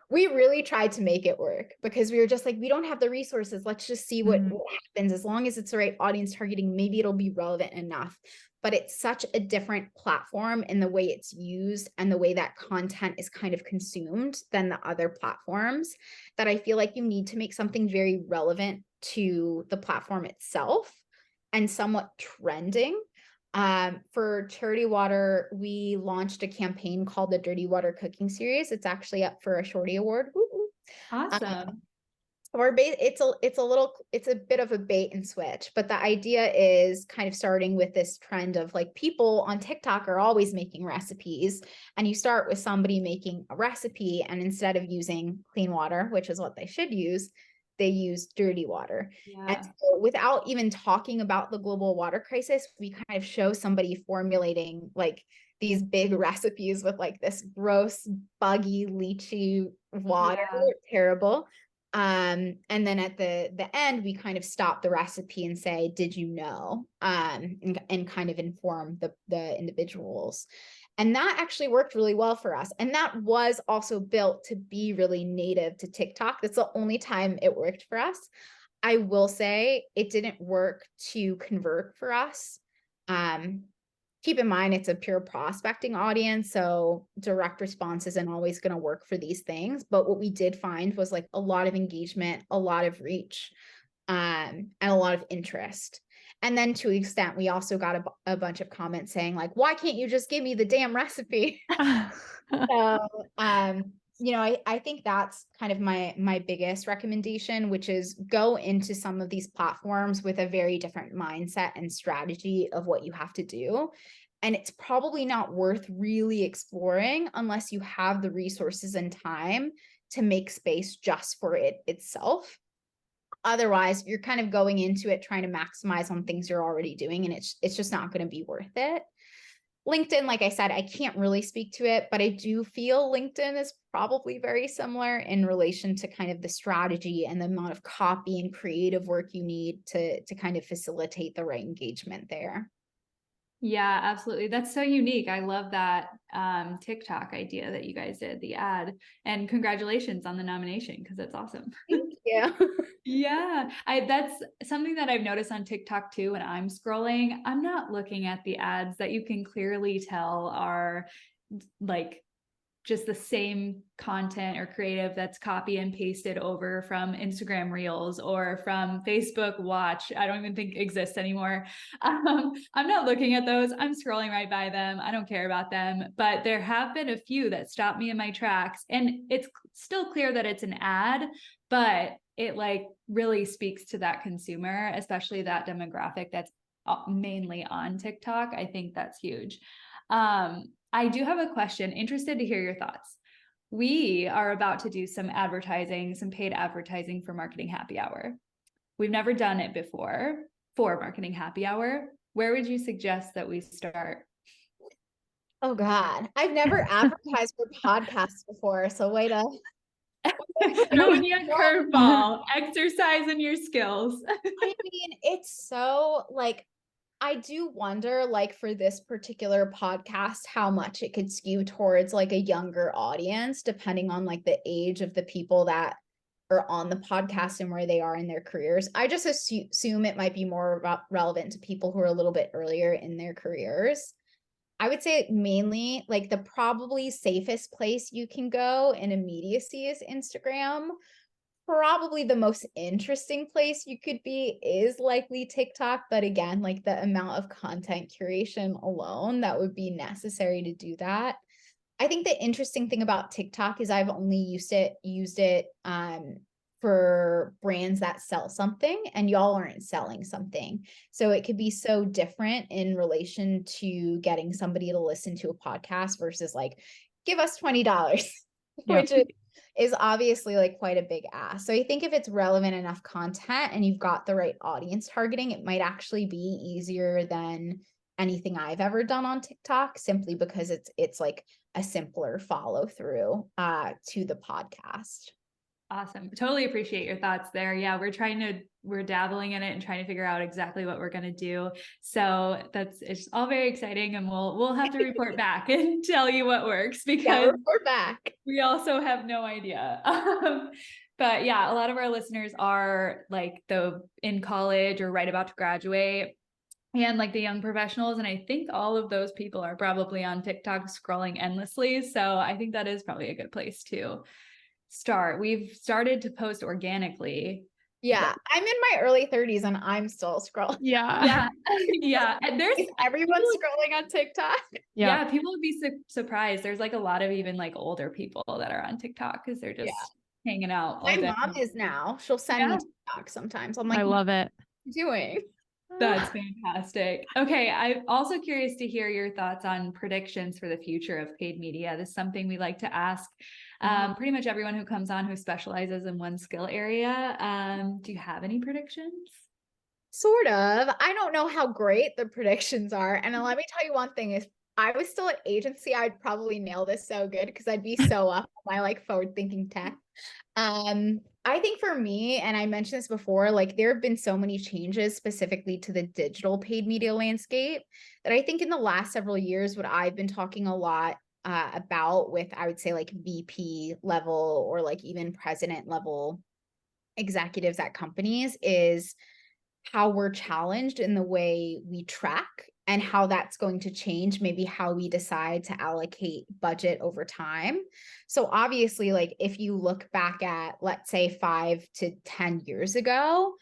We really tried to make it work because we were just like, we don't have the resources. Let's just see what happens. As long as it's the right audience targeting, maybe it'll be relevant enough. But it's such a different platform in the way it's used and the way that content is kind of consumed than the other platforms, that I feel like you need to make something very relevant to the platform itself and somewhat trending. For Charity Water, we launched a campaign called the Dirty Water Cooking Series. It's actually up for a Shorty Award. Awesome. It's a bit of a bait and switch, but the idea is kind of starting with this trend of like, people on TikTok are always making recipes, and you start with somebody making a recipe, and instead of using clean water, which is what they should use, they use dirty water. Yeah. And so without even talking about the global water crisis, we kind of show somebody formulating like these big recipes with like this gross, buggy, leachy water, terrible. And then at the end, we kind of stop the recipe and say, did you know? And kind of inform the individuals. And that actually worked really well for us. And that was also built to be really native to TikTok. That's the only time it worked for us. I will say it didn't work to convert for us. Keep in mind, it's a pure prospecting audience, so direct response isn't always going to work for these things. But what we did find was like a lot of engagement, a lot of reach, and a lot of interest. And then to an extent, we also got a bunch of comments saying like, why can't you just give me the damn recipe? So, I think that's kind of my biggest recommendation, which is go into some of these platforms with a very different mindset and strategy of what you have to do. And it's probably not worth really exploring unless you have the resources and time to make space just for it itself. Otherwise, you're kind of going into it trying to maximize on things you're already doing, and it's just not going to be worth it. LinkedIn, like I said, I can't really speak to it, but I do feel LinkedIn is probably very similar in relation to kind of the strategy and the amount of copy and creative work you need to kind of facilitate the right engagement there. Yeah, absolutely. That's so unique. I love that TikTok idea that you guys did, the ad, and congratulations on the nomination, because that's awesome. Thank you. Yeah, that's something that I've noticed on TikTok too. When I'm scrolling, I'm not looking at the ads that you can clearly tell are like just the same content or creative that's copy and pasted over from Instagram Reels or from Facebook Watch. I don't even think exists anymore. I'm not looking at those. I'm scrolling right by them. I don't care about them. But there have been a few that stop me in my tracks. And it's still clear that it's an ad, but it like really speaks to that consumer, especially that demographic that's mainly on TikTok. I think that's huge. I do have a question, interested to hear your thoughts. We are about to do some advertising, some paid advertising for Marketing Happy Hour. We've never done it before for Marketing Happy Hour. Where would you suggest that we start? Oh God, I've never advertised for podcasts before. So way to throwing you a curveball, exercising your skills. I mean, it's so like, I do wonder, like for this particular podcast, how much it could skew towards like a younger audience, depending on like the age of the people that are on the podcast and where they are in their careers. I just assume it might be more relevant to people who are a little bit earlier in their careers. I would say mainly like the probably safest place you can go in immediacy is Instagram. Probably the most interesting place you could be is likely TikTok. But again, like the amount of content curation alone that would be necessary to do that. I think the interesting thing about TikTok is I've only used it for brands that sell something, and y'all aren't selling something. So it could be so different in relation to getting somebody to listen to a podcast versus like, give us $20, which is obviously like quite a big ask. So I think if it's relevant enough content and you've got the right audience targeting, it might actually be easier than anything I've ever done on TikTok, simply because it's like a simpler follow through to the podcast. Awesome. Totally appreciate your thoughts there. Yeah, we're dabbling in it and trying to figure out exactly what we're going to do. So it's all very exciting, and we'll have to report back and tell you what works, because report back. We also have no idea. But yeah, a lot of our listeners are like in college or right about to graduate, and like the young professionals. And I think all of those people are probably on TikTok scrolling endlessly. So I think that is probably a good place to start. We've started to post organically. Yeah, I'm in my early 30s and I'm still scrolling. Yeah. And everyone's scrolling on TikTok. Yeah, people would be surprised. There's like a lot of even like older people that are on TikTok because they're just hanging out all day. My mom is now. She'll send me TikTok sometimes. I'm like, I love it. What are you doing? That's fantastic. Okay, I'm also curious to hear your thoughts on predictions for the future of paid media. This is something we like to ask pretty much everyone who comes on who specializes in one skill area. Do you have any predictions? Sort of. I don't know how great the predictions are. And let me tell you one thing, if I was still at agency, I'd probably nail this so good because I'd be so up on my like forward thinking tech. I think for me, and I mentioned this before, like there have been so many changes specifically to the digital paid media landscape that I think in the last several years, what I've been talking a lot about with, I would say like VP level or like even president level executives at companies is how we're challenged in the way we track and how that's going to change maybe how we decide to allocate budget over time. So obviously, like if you look back at, let's say 5 to 10 years ago,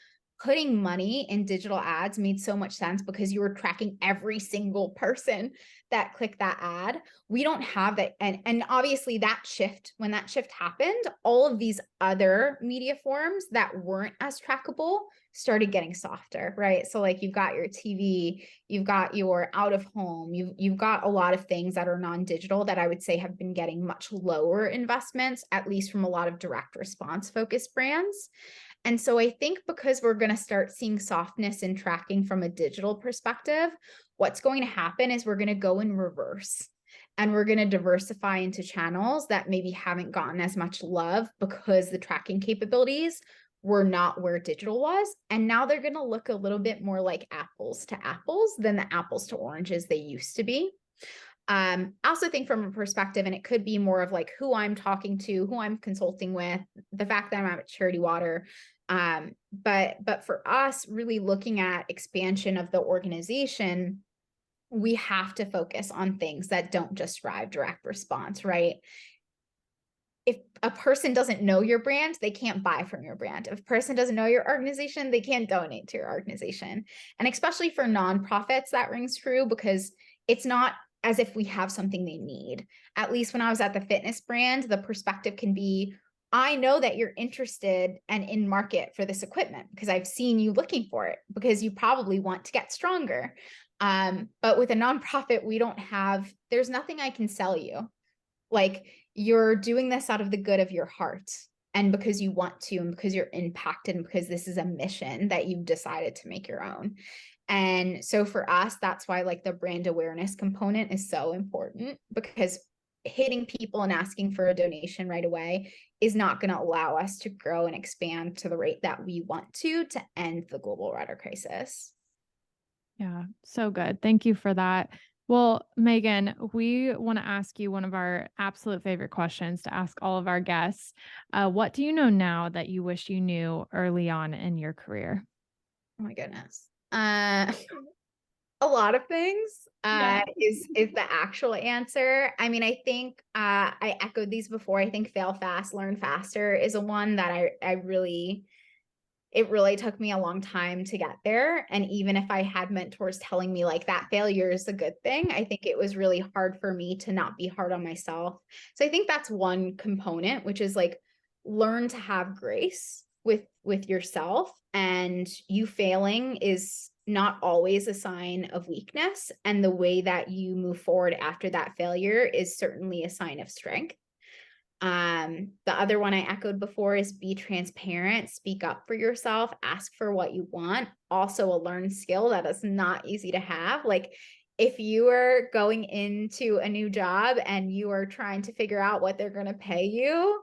putting money in digital ads made so much sense because you were tracking every single person that clicked that ad. We don't have that. And obviously that shift, when that shift happened, all of these other media forms that weren't as trackable started getting softer, right? So like you've got your TV, you've got your out of home, you've got a lot of things that are non-digital that I would say have been getting much lower investments, at least from a lot of direct response focused brands. And so I think because we're going to start seeing softness in tracking from a digital perspective, what's going to happen is we're going to go in reverse and we're going to diversify into channels that maybe haven't gotten as much love because the tracking capabilities were not where digital was. And now they're going to look a little bit more like apples to apples than the apples to oranges they used to be. I also think from a perspective, and it could be more of like who I'm talking to, who I'm consulting with, the fact that I'm at Charity Water. But for us, really looking at expansion of the organization, we have to focus on things that don't just drive direct response, right? If a person doesn't know your brand, they can't buy from your brand. If a person doesn't know your organization, they can't donate to your organization. And especially for nonprofits, that rings true because it's not as if we have something they need. At least when I was at the fitness brand, the perspective can be, I know that you're interested and in market for this equipment because I've seen you looking for it because you probably want to get stronger. But with a nonprofit, there's nothing I can sell you. Like you're doing this out of the good of your heart and because you want to, and because you're impacted and because this is a mission that you've decided to make your own. And so for us, that's why like the brand awareness component is so important, because hitting people and asking for a donation right away is not going to allow us to grow and expand to the rate that we want to end the global water crisis. Yeah, so good. Thank you for that. Well, Megan, we want to ask you one of our absolute favorite questions to ask all of our guests. What do you know now that you wish you knew early on in your career? Oh my goodness. A lot of things Yeah. is the actual answer. I mean, I think I echoed these before. I think fail fast, learn faster is a one that I really, it really took me a long time to get there. And even if I had mentors telling me like that failure is a good thing, I think it was really hard for me to not be hard on myself. So I think that's one component, which is like learn to have grace with yourself, and you failing is not always a sign of weakness, and the way that you move forward after that failure is certainly a sign of strength. The other one I echoed before is be transparent, speak up for yourself, ask for what you want. Also a learned skill that is not easy to have. Like if you are going into a new job and you are trying to figure out what they're going to pay you,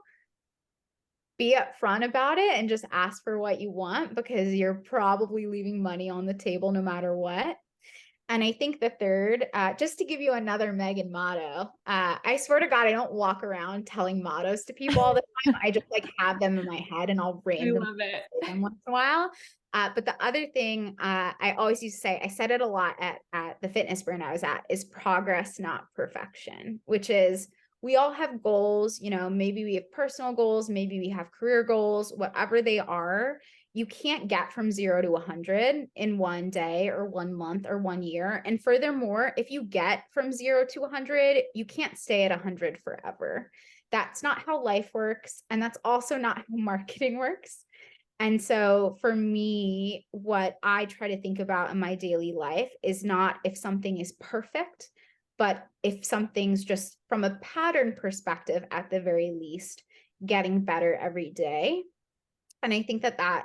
be upfront about it and just ask for what you want, because you're probably leaving money on the table no matter what. And I think the third, just to give you another Megan motto, I swear to God, I don't walk around telling mottos to people all the time. I just like have them in my head and I'll randomly it. say them once in a while. But the other thing I always used to say, I said it a lot at the fitness brand I was at, is progress, not perfection, which is we all have goals. You know, maybe we have personal goals, maybe we have career goals, whatever they are. You can't get from 0 to 100 in one day or 1 month or 1 year. And furthermore, if you get from 0 to 100, you can't stay at 100 forever. That's not how life works. And that's also not how marketing works. And so for me, what I try to think about in my daily life is not if something is perfect, but if something's just from a pattern perspective, at the very least, getting better every day. And I think that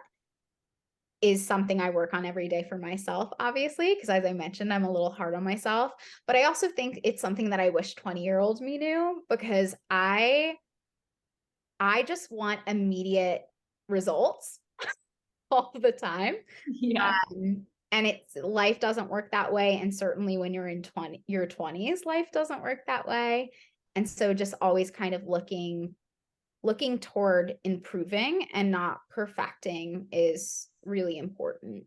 is something I work on every day for myself, obviously, because as I mentioned, I'm a little hard on myself. But I also think it's something that I wish 20-year-old me knew, because I just want immediate results all the time. Yeah. And it's life doesn't work that way. And certainly when you're in your 20s, life doesn't work that way. And so just always kind of looking toward improving and not perfecting is really important.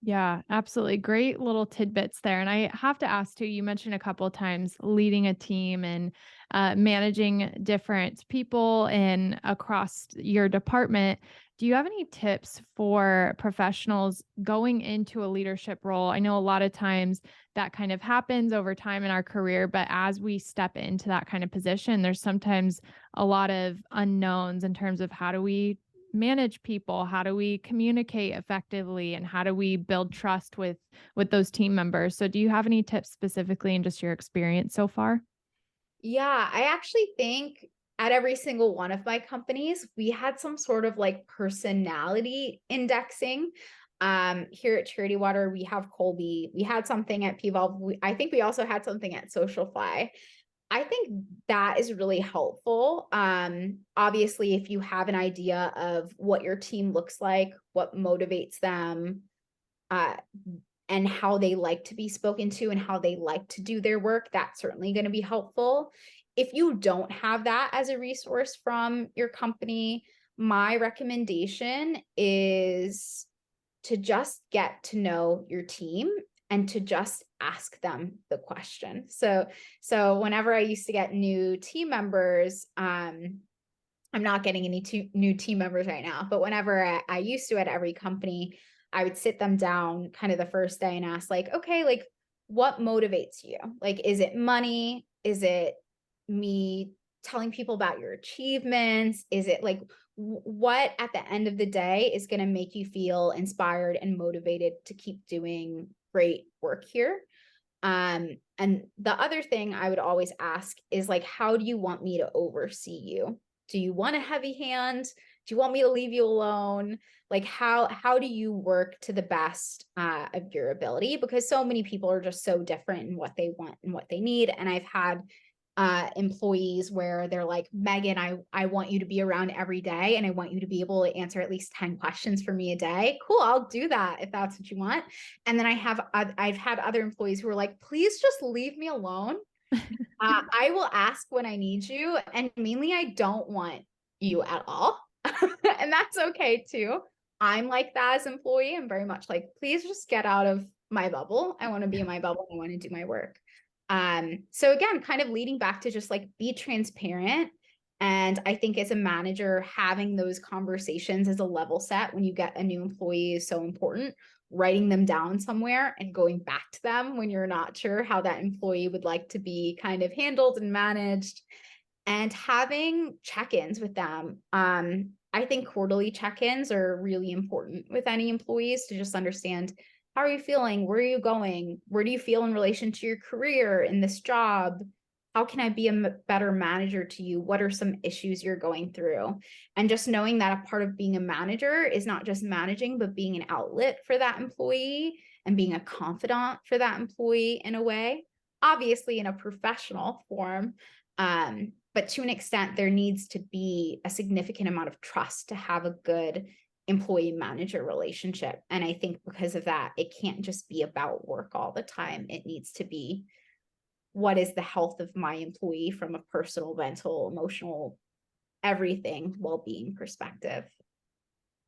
Yeah, absolutely. Great little tidbits there. And I have to ask too, you mentioned a couple of times leading a team and managing different people and across your department. Do you have any tips for professionals going into a leadership role? I know a lot of times that kind of happens over time in our career, but as we step into that kind of position, there's sometimes a lot of unknowns in terms of how do we manage people, how do we communicate effectively, and how do we build trust with those team members. So do you have any tips specifically in just your experience so far? Yeah, I actually think at every single one of my companies, we had some sort of like personality indexing. Here at Charity Water, we have Colby. We had something at P-Volve. I think we also had something at Socialfly. I think that is really helpful. Obviously, if you have an idea of what your team looks like, what motivates them, uh, and how they like to be spoken to and how they like to do their work, that's certainly going to be helpful. If you don't have that as a resource from your company, my recommendation is to just get to know your team and to just ask them the question. So whenever I used to get new team members, I'm not getting any new team members right now, but whenever I used to at every company, I would sit them down kind of the first day and ask like, okay, like what motivates you? Like, is it money? Is it me telling people about your achievements? Is it like what at the end of the day is going to make you feel inspired and motivated to keep doing great work here? And the other thing I would always ask is like, how do you want me to oversee you? Do you want a heavy hand? Do you want me to leave you alone? Like how do you work to the best of your ability? Because so many people are just so different in what they want and what they need. And I've had employees where they're like, Megan, I want you to be around every day and I want you to be able to answer at least 10 questions for me a day. Cool, I'll do that if that's what you want. And then I've had other employees who are like, please just leave me alone. I will ask when I need you. And mainly I don't want you at all. And that's okay too. I'm like that as an employee. I'm very much like, please just get out of my bubble. I want to be in my bubble. I want to do my work. So again, kind of leading back to just like be transparent. And I think as a manager, having those conversations as a level set when you get a new employee is so important. Writing them down somewhere and going back to them when you're not sure how that employee would like to be kind of handled and managed, and having check-ins with them. I think quarterly check-ins are really important with any employees to just understand, how are you feeling? Where are you going? Where do you feel in relation to your career in this job? How can I be a better manager to you? What are some issues you're going through? And just knowing that a part of being a manager is not just managing, but being an outlet for that employee and being a confidant for that employee in a way, obviously in a professional form. But to an extent, there needs to be a significant amount of trust to have a good employee manager relationship. And I think because of that, it can't just be about work all the time. It needs to be, what is the health of my employee from a personal, mental, emotional, everything well-being perspective.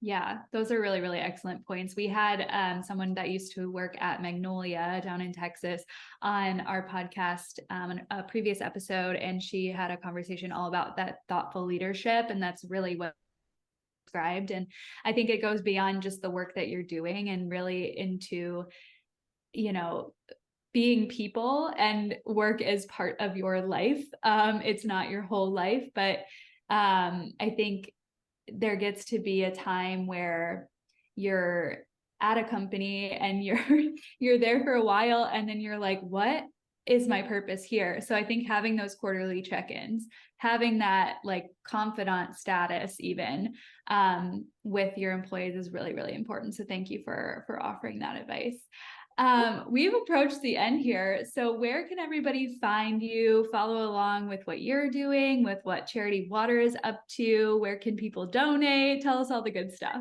Yeah, those are really, really excellent points. We had someone that used to work at Magnolia down in Texas on our podcast, a previous episode, and she had a conversation all about that thoughtful leadership, and that's really what described. And I think it goes beyond just the work that you're doing and really into, being people, and work is part of your life. It's not your whole life, but I think there gets to be a time where you're at a company and you're there for a while, and then you're like, what is my purpose here? So I think having those quarterly check-ins, having that like confidant status even with your employees is really, really important. So thank you for offering that advice. We've approached the end here. So where can everybody find you, follow along with what you're doing, with what Charity Water is up to? Where can people donate? Tell us all the good stuff.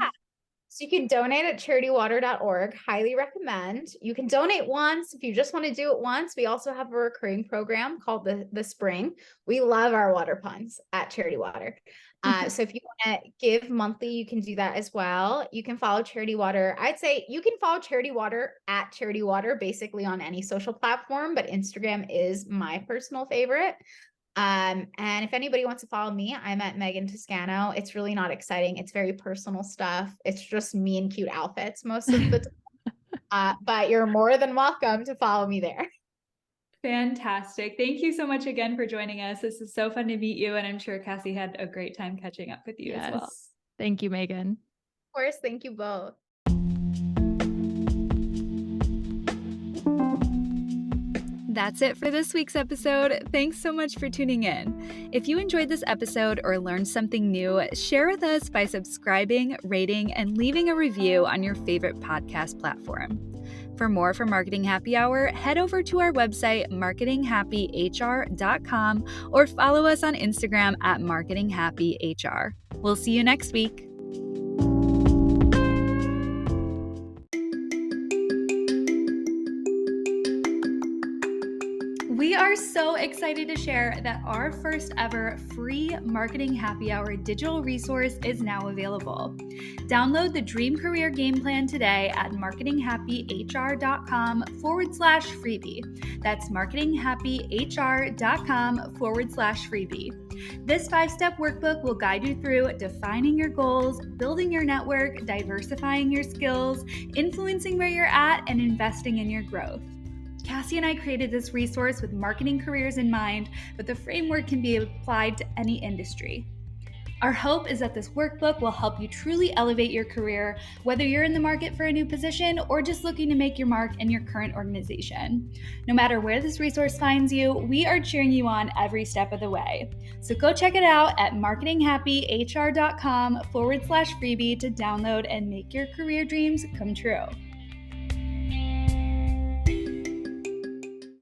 So you can donate at charitywater.org. Highly recommend. You can donate once if you just want to do it once. We also have a recurring program called the Spring. We love our water puns at Charity Water. So if you want to give monthly, you can do that as well. You can follow Charity Water. I'd say you can follow Charity Water at Charity Water basically on any social platform, but Instagram is my personal favorite. And if anybody wants to follow me, I'm at Megan Toscano. It's really not exciting. It's very personal stuff. It's just me in cute outfits most of the time. But you're more than welcome to follow me there. Fantastic. Thank you so much again for joining us. This is so fun to meet you. And I'm sure Cassie had a great time catching up with you as well. Thank you, Megan. Of course. Thank you both. That's it for this week's episode. Thanks so much for tuning in. If you enjoyed this episode or learned something new, share with us by subscribing, rating, and leaving a review on your favorite podcast platform. For more from Marketing Happy Hour, head over to our website, marketinghappyhr.com, or follow us on Instagram at marketinghappyhr. We'll see you next week. We are so excited to share that our first ever free Marketing Happy Hour digital resource is now available. Download the Dream Career Game Plan today at marketinghappyhr.com/freebie. That's marketinghappyhr.com/freebie. This 5-step workbook will guide you through defining your goals, building your network, diversifying your skills, influencing where you're at, and investing in your growth. Cassie and I created this resource with marketing careers in mind, but the framework can be applied to any industry. Our hope is that this workbook will help you truly elevate your career, whether you're in the market for a new position or just looking to make your mark in your current organization. No matter where this resource finds you, we are cheering you on every step of the way. So go check it out at marketinghappyhr.com/freebie to download and make your career dreams come true.